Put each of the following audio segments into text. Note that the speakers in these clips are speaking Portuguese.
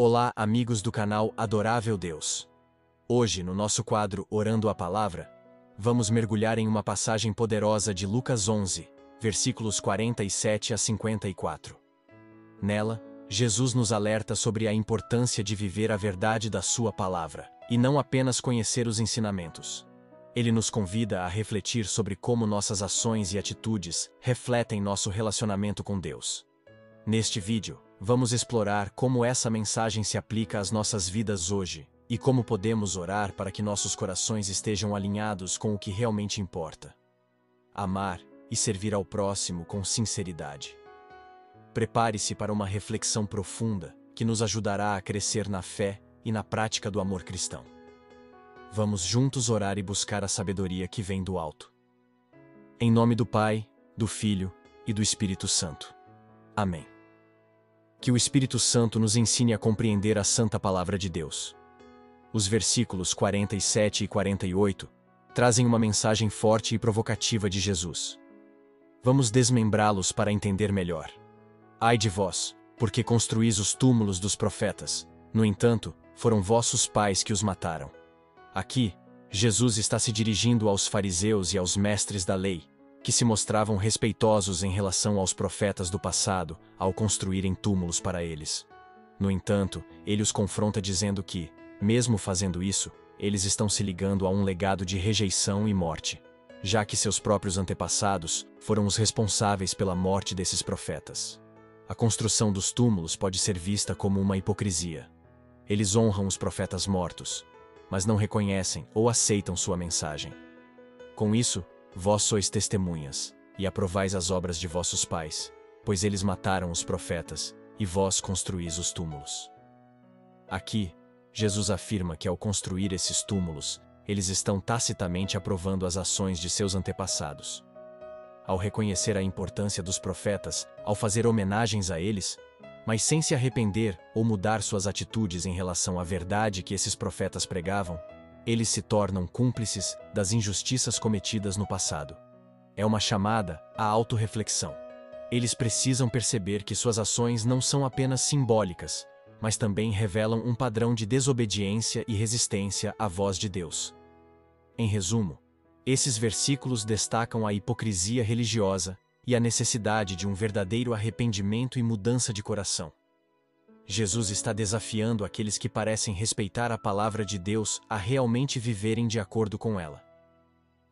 Olá, amigos do canal Adorável Deus. Hoje, no nosso quadro Orando a Palavra, vamos mergulhar em uma passagem poderosa de Lucas 11, versículos 47 a 54. Nela, Jesus nos alerta sobre a importância de viver a verdade da sua palavra, e não apenas conhecer os ensinamentos. Ele nos convida a refletir sobre como nossas ações e atitudes refletem nosso relacionamento com Deus. Neste vídeo, vamos explorar como essa mensagem se aplica às nossas vidas hoje e como podemos orar para que nossos corações estejam alinhados com o que realmente importa: amar e servir ao próximo com sinceridade. Prepare-se para uma reflexão profunda que nos ajudará a crescer na fé e na prática do amor cristão. Vamos juntos orar e buscar a sabedoria que vem do alto. Em nome do Pai, do Filho e do Espírito Santo. Amém. Que o Espírito Santo nos ensine a compreender a santa palavra de Deus. Os versículos 47 e 48 trazem uma mensagem forte e provocativa de Jesus. Vamos desmembrá-los para entender melhor. Ai de vós, porque construís os túmulos dos profetas. No entanto, foram vossos pais que os mataram. Aqui, Jesus está se dirigindo aos fariseus e aos mestres da lei, que se mostravam respeitosos em relação aos profetas do passado ao construírem túmulos para eles. No entanto, ele os confronta dizendo que, mesmo fazendo isso, eles estão se ligando a um legado de rejeição e morte, já que seus próprios antepassados foram os responsáveis pela morte desses profetas. A construção dos túmulos pode ser vista como uma hipocrisia. Eles honram os profetas mortos, mas não reconhecem ou aceitam sua mensagem. Com isso, vós sois testemunhas, e aprovais as obras de vossos pais, pois eles mataram os profetas, e vós construís os túmulos. Aqui, Jesus afirma que ao construir esses túmulos, eles estão tacitamente aprovando as ações de seus antepassados. Ao reconhecer a importância dos profetas, ao fazer homenagens a eles, mas sem se arrepender ou mudar suas atitudes em relação à verdade que esses profetas pregavam, eles se tornam cúmplices das injustiças cometidas no passado. É uma chamada à autorreflexão. Eles precisam perceber que suas ações não são apenas simbólicas, mas também revelam um padrão de desobediência e resistência à voz de Deus. Em resumo, esses versículos destacam a hipocrisia religiosa e a necessidade de um verdadeiro arrependimento e mudança de coração. Jesus está desafiando aqueles que parecem respeitar a palavra de Deus a realmente viverem de acordo com ela.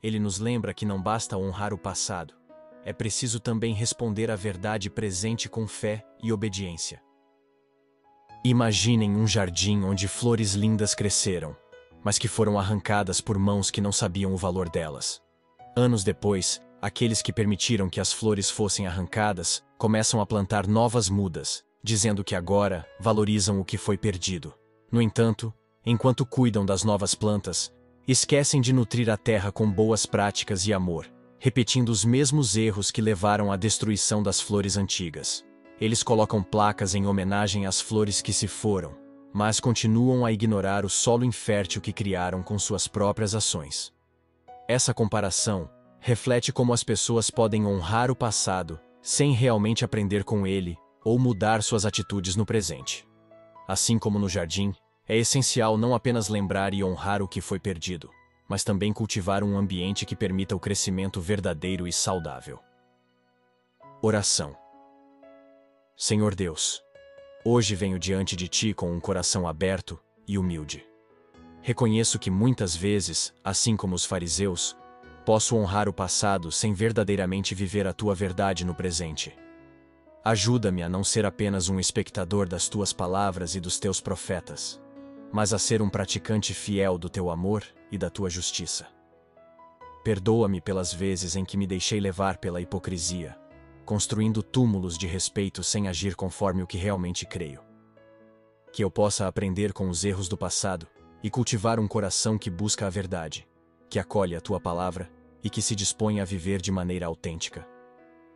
Ele nos lembra que não basta honrar o passado, é preciso também responder à verdade presente com fé e obediência. Imaginem um jardim onde flores lindas cresceram, mas que foram arrancadas por mãos que não sabiam o valor delas. Anos depois, aqueles que permitiram que as flores fossem arrancadas começam a plantar novas mudas, dizendo que agora valorizam o que foi perdido. No entanto, enquanto cuidam das novas plantas, esquecem de nutrir a terra com boas práticas e amor, repetindo os mesmos erros que levaram à destruição das flores antigas. Eles colocam placas em homenagem às flores que se foram, mas continuam a ignorar o solo infértil que criaram com suas próprias ações. Essa comparação reflete como as pessoas podem honrar o passado sem realmente aprender com ele ou mudar suas atitudes no presente. Assim como no jardim, é essencial não apenas lembrar e honrar o que foi perdido, mas também cultivar um ambiente que permita o crescimento verdadeiro e saudável. Oração. Senhor Deus, hoje venho diante de Ti com um coração aberto e humilde. Reconheço que muitas vezes, assim como os fariseus, posso honrar o passado sem verdadeiramente viver a Tua verdade no presente. Ajuda-me a não ser apenas um espectador das Tuas palavras e dos Teus profetas, mas a ser um praticante fiel do Teu amor e da Tua justiça. Perdoa-me pelas vezes em que me deixei levar pela hipocrisia, construindo túmulos de respeito sem agir conforme o que realmente creio. Que eu possa aprender com os erros do passado e cultivar um coração que busca a verdade, que acolhe a Tua palavra e que se dispõe a viver de maneira autêntica.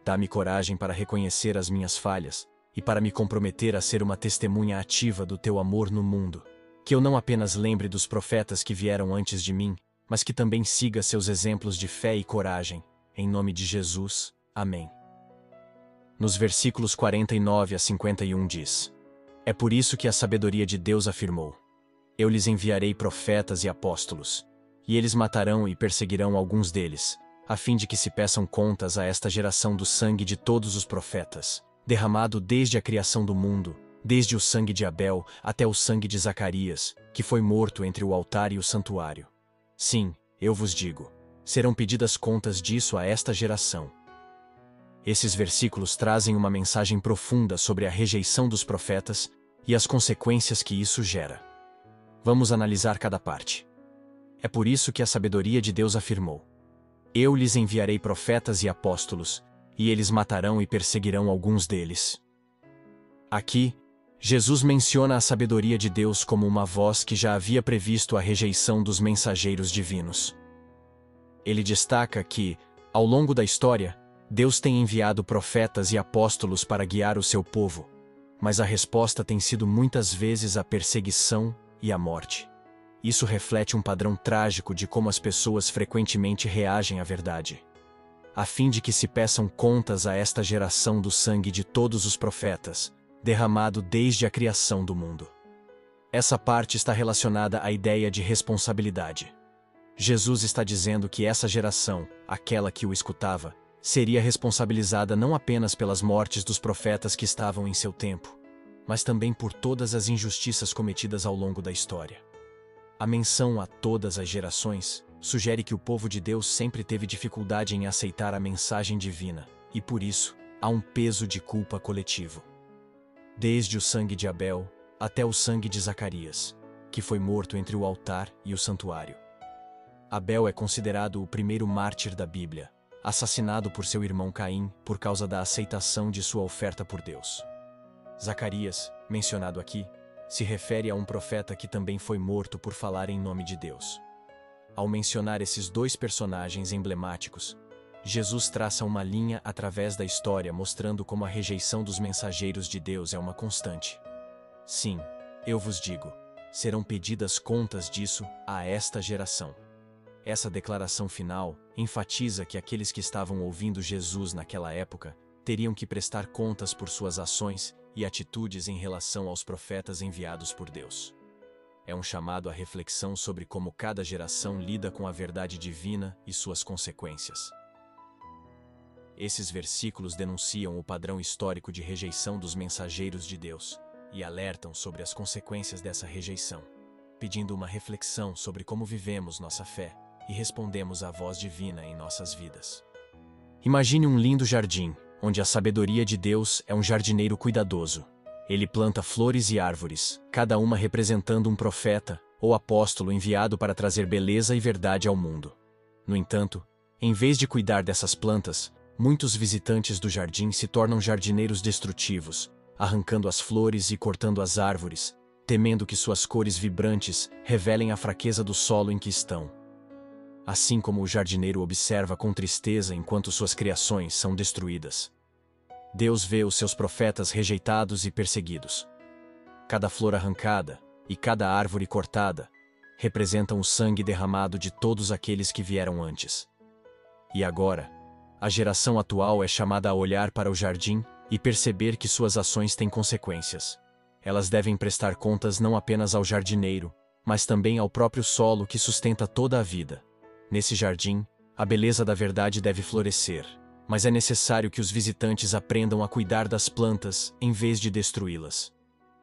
Dá-me coragem para reconhecer as minhas falhas e para me comprometer a ser uma testemunha ativa do Teu amor no mundo. Que eu não apenas lembre dos profetas que vieram antes de mim, mas que também siga seus exemplos de fé e coragem. Em nome de Jesus. Amém. Nos versículos 49 a 51 diz: É por isso que a sabedoria de Deus afirmou: Eu lhes enviarei profetas e apóstolos, e eles matarão e perseguirão alguns deles, a fim de que se peçam contas a esta geração do sangue de todos os profetas, derramado desde a criação do mundo, desde o sangue de Abel até o sangue de Zacarias, que foi morto entre o altar e o santuário. Sim, eu vos digo, serão pedidas contas disso a esta geração. Esses versículos trazem uma mensagem profunda sobre a rejeição dos profetas e as consequências que isso gera. Vamos analisar cada parte. É por isso que a sabedoria de Deus afirmou: Eu lhes enviarei profetas e apóstolos, e eles matarão e perseguirão alguns deles. Aqui, Jesus menciona a sabedoria de Deus como uma voz que já havia previsto a rejeição dos mensageiros divinos. Ele destaca que, ao longo da história, Deus tem enviado profetas e apóstolos para guiar o seu povo, mas a resposta tem sido muitas vezes a perseguição e a morte. Isso reflete um padrão trágico de como as pessoas frequentemente reagem à verdade. A fim de que se peçam contas a esta geração do sangue de todos os profetas, derramado desde a criação do mundo. Essa parte está relacionada à ideia de responsabilidade. Jesus está dizendo que essa geração, aquela que o escutava, seria responsabilizada não apenas pelas mortes dos profetas que estavam em seu tempo, mas também por todas as injustiças cometidas ao longo da história. A menção a todas as gerações sugere que o povo de Deus sempre teve dificuldade em aceitar a mensagem divina, e por isso, há um peso de culpa coletivo. Desde o sangue de Abel até o sangue de Zacarias, que foi morto entre o altar e o santuário. Abel é considerado o primeiro mártir da Bíblia, assassinado por seu irmão Caim por causa da aceitação de sua oferta por Deus. Zacarias, mencionado aqui, se refere a um profeta que também foi morto por falar em nome de Deus. Ao mencionar esses dois personagens emblemáticos, Jesus traça uma linha através da história mostrando como a rejeição dos mensageiros de Deus é uma constante. Sim, eu vos digo, serão pedidas contas disso a esta geração. Essa declaração final enfatiza que aqueles que estavam ouvindo Jesus naquela época teriam que prestar contas por suas ações e atitudes em relação aos profetas enviados por Deus. É um chamado à reflexão sobre como cada geração lida com a verdade divina e suas consequências. Esses versículos denunciam o padrão histórico de rejeição dos mensageiros de Deus e alertam sobre as consequências dessa rejeição, pedindo uma reflexão sobre como vivemos nossa fé e respondemos à voz divina em nossas vidas. Imagine um lindo jardim, onde a sabedoria de Deus é um jardineiro cuidadoso. Ele planta flores e árvores, cada uma representando um profeta ou apóstolo enviado para trazer beleza e verdade ao mundo. No entanto, em vez de cuidar dessas plantas, muitos visitantes do jardim se tornam jardineiros destrutivos, arrancando as flores e cortando as árvores, temendo que suas cores vibrantes revelem a fraqueza do solo em que estão. Assim como o jardineiro observa com tristeza enquanto suas criações são destruídas. Deus vê os seus profetas rejeitados e perseguidos. Cada flor arrancada e cada árvore cortada representam o sangue derramado de todos aqueles que vieram antes. E agora, a geração atual é chamada a olhar para o jardim e perceber que suas ações têm consequências. Elas devem prestar contas não apenas ao jardineiro, mas também ao próprio solo que sustenta toda a vida. Nesse jardim, a beleza da verdade deve florescer, mas é necessário que os visitantes aprendam a cuidar das plantas em vez de destruí-las.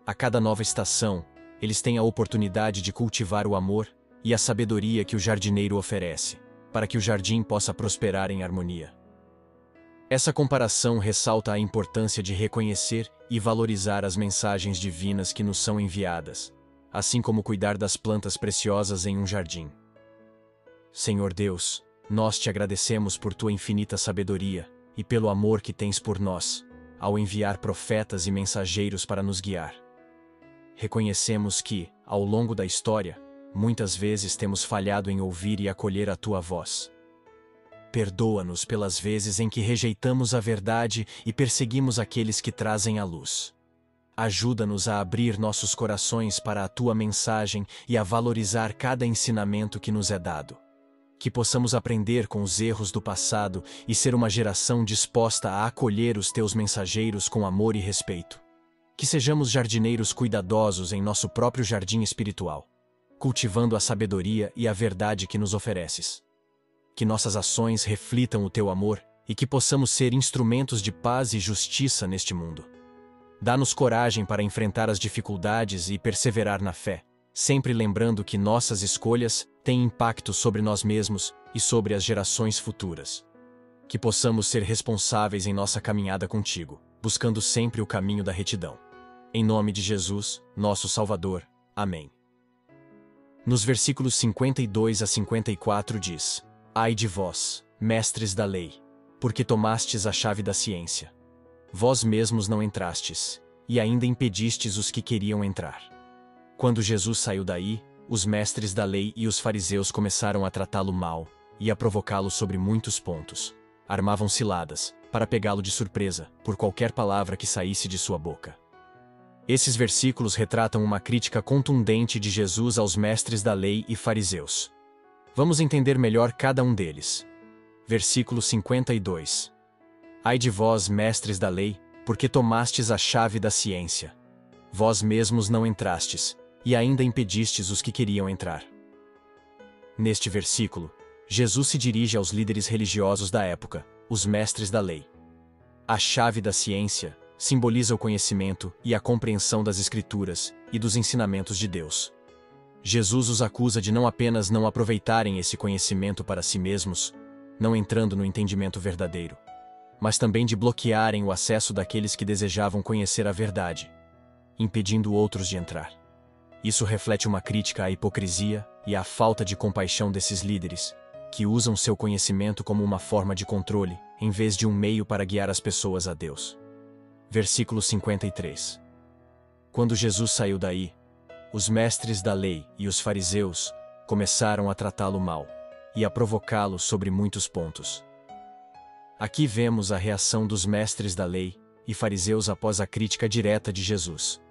A cada nova estação, eles têm a oportunidade de cultivar o amor e a sabedoria que o jardineiro oferece, para que o jardim possa prosperar em harmonia. Essa comparação ressalta a importância de reconhecer e valorizar as mensagens divinas que nos são enviadas, assim como cuidar das plantas preciosas em um jardim. Senhor Deus, nós te agradecemos por tua infinita sabedoria e pelo amor que tens por nós, ao enviar profetas e mensageiros para nos guiar. Reconhecemos que, ao longo da história, muitas vezes temos falhado em ouvir e acolher a tua voz. Perdoa-nos pelas vezes em que rejeitamos a verdade e perseguimos aqueles que trazem a luz. Ajuda-nos a abrir nossos corações para a tua mensagem e a valorizar cada ensinamento que nos é dado. Que possamos aprender com os erros do passado e ser uma geração disposta a acolher os teus mensageiros com amor e respeito. Que sejamos jardineiros cuidadosos em nosso próprio jardim espiritual, cultivando a sabedoria e a verdade que nos ofereces. Que nossas ações reflitam o teu amor e que possamos ser instrumentos de paz e justiça neste mundo. Dá-nos coragem para enfrentar as dificuldades e perseverar na fé, sempre lembrando que nossas escolhas têm impacto sobre nós mesmos e sobre as gerações futuras. Que possamos ser responsáveis em nossa caminhada contigo, buscando sempre o caminho da retidão. Em nome de Jesus, nosso Salvador. Amém. Nos versículos 52 a 54 diz: Ai de vós, mestres da lei, porque tomastes a chave da ciência. Vós mesmos não entrastes, e ainda impedistes os que queriam entrar. Quando Jesus saiu daí, os mestres da lei e os fariseus começaram a tratá-lo mal e a provocá-lo sobre muitos pontos. Armavam ciladas, para pegá-lo de surpresa, por qualquer palavra que saísse de sua boca. Esses versículos retratam uma crítica contundente de Jesus aos mestres da lei e fariseus. Vamos entender melhor cada um deles. Versículo 52. Ai de vós, mestres da lei, porque tomastes a chave da ciência. Vós mesmos não entrastes, e ainda impedistes os que queriam entrar. Neste versículo, Jesus se dirige aos líderes religiosos da época, os mestres da lei. A chave da ciência simboliza o conhecimento e a compreensão das Escrituras e dos ensinamentos de Deus. Jesus os acusa de não apenas não aproveitarem esse conhecimento para si mesmos, não entrando no entendimento verdadeiro, mas também de bloquearem o acesso daqueles que desejavam conhecer a verdade, impedindo outros de entrar. Isso reflete uma crítica à hipocrisia e à falta de compaixão desses líderes, que usam seu conhecimento como uma forma de controle, em vez de um meio para guiar as pessoas a Deus. Versículo 53. Quando Jesus saiu daí, os mestres da lei e os fariseus começaram a tratá-lo mal e a provocá-lo sobre muitos pontos. Aqui vemos a reação dos mestres da lei e fariseus após a crítica direta de Jesus.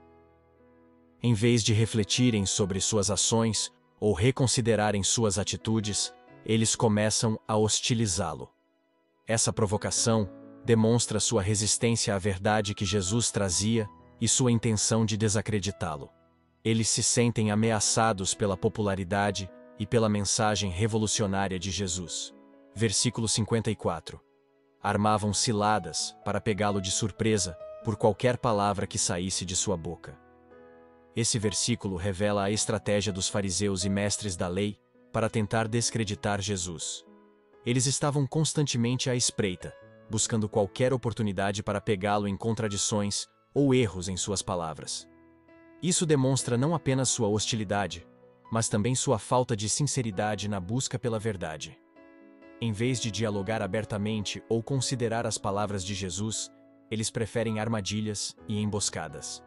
Em vez de refletirem sobre suas ações ou reconsiderarem suas atitudes, eles começam a hostilizá-lo. Essa provocação demonstra sua resistência à verdade que Jesus trazia e sua intenção de desacreditá-lo. Eles se sentem ameaçados pela popularidade e pela mensagem revolucionária de Jesus. Versículo 54. Armavam ciladas para pegá-lo de surpresa por qualquer palavra que saísse de sua boca. Esse versículo revela a estratégia dos fariseus e mestres da lei para tentar descreditar Jesus. Eles estavam constantemente à espreita, buscando qualquer oportunidade para pegá-lo em contradições ou erros em suas palavras. Isso demonstra não apenas sua hostilidade, mas também sua falta de sinceridade na busca pela verdade. Em vez de dialogar abertamente ou considerar as palavras de Jesus, eles preferem armadilhas e emboscadas.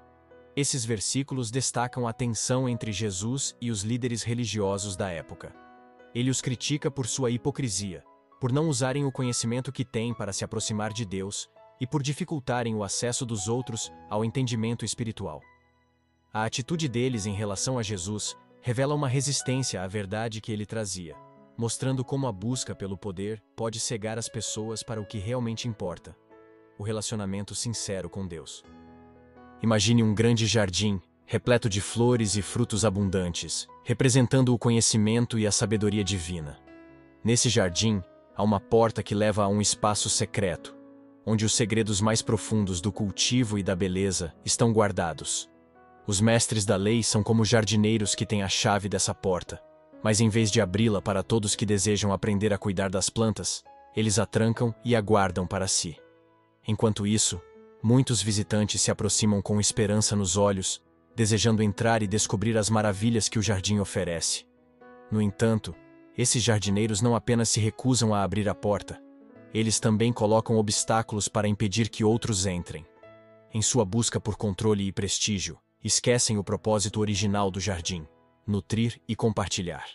Esses versículos destacam a tensão entre Jesus e os líderes religiosos da época. Ele os critica por sua hipocrisia, por não usarem o conhecimento que têm para se aproximar de Deus e por dificultarem o acesso dos outros ao entendimento espiritual. A atitude deles em relação a Jesus revela uma resistência à verdade que ele trazia, mostrando como a busca pelo poder pode cegar as pessoas para o que realmente importa: o relacionamento sincero com Deus. Imagine um grande jardim, repleto de flores e frutos abundantes, representando o conhecimento e a sabedoria divina. Nesse jardim, há uma porta que leva a um espaço secreto, onde os segredos mais profundos do cultivo e da beleza estão guardados. Os mestres da lei são como jardineiros que têm a chave dessa porta, mas em vez de abri-la para todos que desejam aprender a cuidar das plantas, eles a trancam e a guardam para si. Enquanto isso, muitos visitantes se aproximam com esperança nos olhos, desejando entrar e descobrir as maravilhas que o jardim oferece. No entanto, esses jardineiros não apenas se recusam a abrir a porta, eles também colocam obstáculos para impedir que outros entrem. Em sua busca por controle e prestígio, esquecem o propósito original do jardim: nutrir e compartilhar.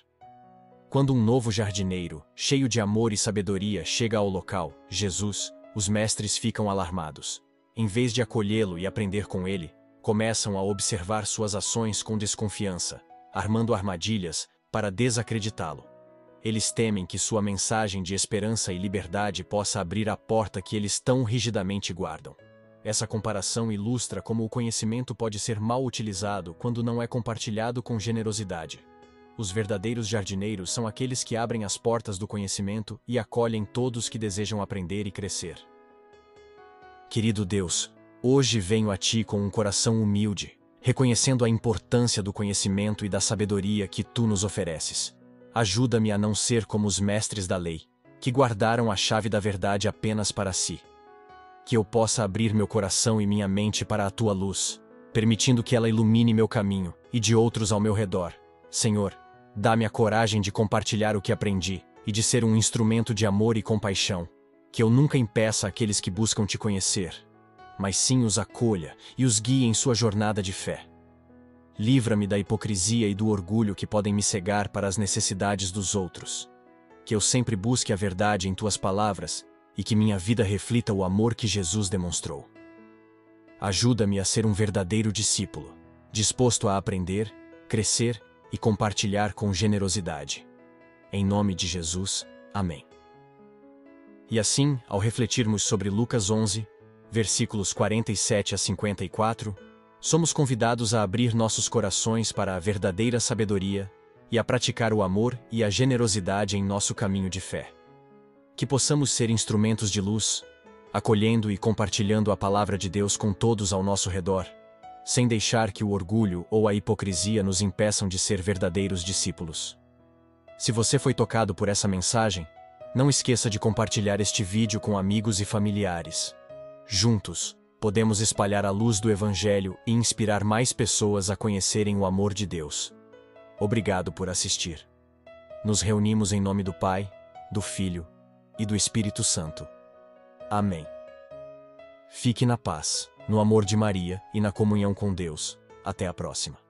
Quando um novo jardineiro, cheio de amor e sabedoria, chega ao local, Jesus, os mestres ficam alarmados. Em vez de acolhê-lo e aprender com ele, começam a observar suas ações com desconfiança, armando armadilhas para desacreditá-lo. Eles temem que sua mensagem de esperança e liberdade possa abrir a porta que eles tão rigidamente guardam. Essa comparação ilustra como o conhecimento pode ser mal utilizado quando não é compartilhado com generosidade. Os verdadeiros jardineiros são aqueles que abrem as portas do conhecimento e acolhem todos que desejam aprender e crescer. Querido Deus, hoje venho a Ti com um coração humilde, reconhecendo a importância do conhecimento e da sabedoria que Tu nos ofereces. Ajuda-me a não ser como os mestres da lei, que guardaram a chave da verdade apenas para si. Que eu possa abrir meu coração e minha mente para a Tua luz, permitindo que ela ilumine meu caminho e de outros ao meu redor. Senhor, dá-me a coragem de compartilhar o que aprendi e de ser um instrumento de amor e compaixão. Que eu nunca impeça aqueles que buscam Te conhecer, mas sim os acolha e os guie em sua jornada de fé. Livra-me da hipocrisia e do orgulho que podem me cegar para as necessidades dos outros. Que eu sempre busque a verdade em Tuas palavras e que minha vida reflita o amor que Jesus demonstrou. Ajuda-me a ser um verdadeiro discípulo, disposto a aprender, crescer e compartilhar com generosidade. Em nome de Jesus, amém. E assim, ao refletirmos sobre Lucas 11, versículos 47 a 54, somos convidados a abrir nossos corações para a verdadeira sabedoria e a praticar o amor e a generosidade em nosso caminho de fé. Que possamos ser instrumentos de luz, acolhendo e compartilhando a palavra de Deus com todos ao nosso redor, sem deixar que o orgulho ou a hipocrisia nos impeçam de ser verdadeiros discípulos. Se você foi tocado por essa mensagem, não esqueça de compartilhar este vídeo com amigos e familiares. Juntos, podemos espalhar a luz do Evangelho e inspirar mais pessoas a conhecerem o amor de Deus. Obrigado por assistir. Nos reunimos em nome do Pai, do Filho e do Espírito Santo. Amém. Fique na paz, no amor de Maria e na comunhão com Deus. Até a próxima.